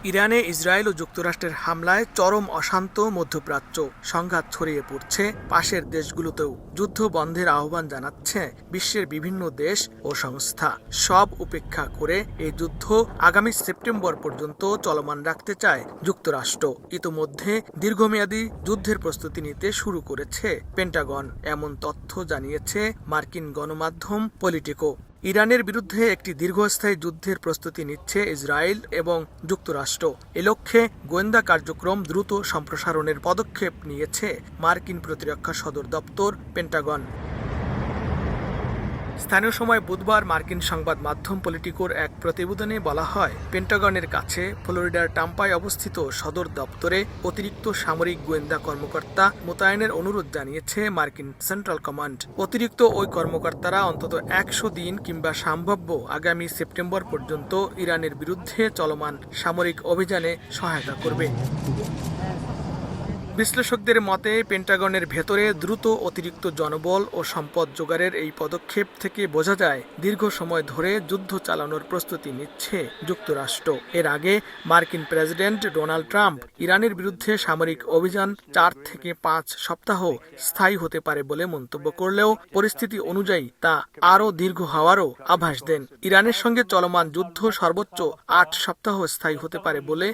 ইরানে ইসরায়েল ও যুক্তরাষ্ট্রের হামলায় চরম অশান্ত মধ্যপ্রাচ্য, সংঘাত ছড়িয়ে পড়ছে পাশের দেশগুলোতেও। যুদ্ধ বন্ধের আহ্বান জানাচ্ছে বিশ্বের বিভিন্ন দেশ ও সংস্থা। সব উপেক্ষা করে এই যুদ্ধ আগামী সেপ্টেম্বর পর্যন্ত চলমান রাখতে চায় যুক্তরাষ্ট্র। ইতোমধ্যে দীর্ঘমেয়াদী যুদ্ধের প্রস্তুতি নিতে শুরু করেছে পেন্টাগন, এমন তথ্য জানিয়েছে মার্কিন গণমাধ্যম পলিটিকো। ইরানের বিরুদ্ধে একটি দীর্ঘস্থায়ী যুদ্ধের প্রস্তুতি নিচ্ছে ইসরায়েল এবং যুক্তরাষ্ট্র। এ লক্ষ্যে গোয়েন্দা কার্যক্রম দ্রুত সম্প্রসারণের পদক্ষেপ নিয়েছে মার্কিন প্রতিরক্ষা সদর দপ্তর পেন্টাগন। স্থানীয় সময় বুধবার মার্কিন সংবাদ মাধ্যম পলিটিকোর এক প্রতিবেদনে বলা হয়, পেন্টাগনের কাছে ফ্লোরিডার টাম্পায় অবস্থিত সদর দপ্তরে অতিরিক্ত সামরিক গোয়েন্দা কর্মকর্তা মোতায়েনের অনুরোধ জানিয়েছে মার্কিন সেন্ট্রাল কমান্ড। অতিরিক্ত ওই কর্মকর্তারা অন্তত 100 দিন কিংবা সম্ভাব্য আগামী সেপ্টেম্বর পর্যন্ত ইরানের বিরুদ্ধে চলমান সামরিক অভিযানে সহায়তা করবে। বিশ্লেষকদের মতে, পেন্টাগনের ভেতরে দ্রুত অতিরিক্ত জনবল ও সম্পদ জোগাড়ের এই পদক্ষেপ থেকে বোঝা যায় দীর্ঘ সময় ধরে যুদ্ধ চালানোর প্রস্তুতি নিচ্ছে যুক্তরাষ্ট্র। এর আগে মার্কিন প্রেসিডেন্ট ডোনাল্ড ট্রাম্প ইরানের বিরুদ্ধে সামরিক অভিযান 4 থেকে 5 সপ্তাহ স্থায়ী হতে পারে বলে মন্তব্য করলেও পরিস্থিতি অনুযায়ী তা আরও দীর্ঘ হওয়ারও আভাস দেন। ইরানের সঙ্গে চলমান যুদ্ধ সর্বোচ্চ 8 সপ্তাহ স্থায়ী হতে পারে বলে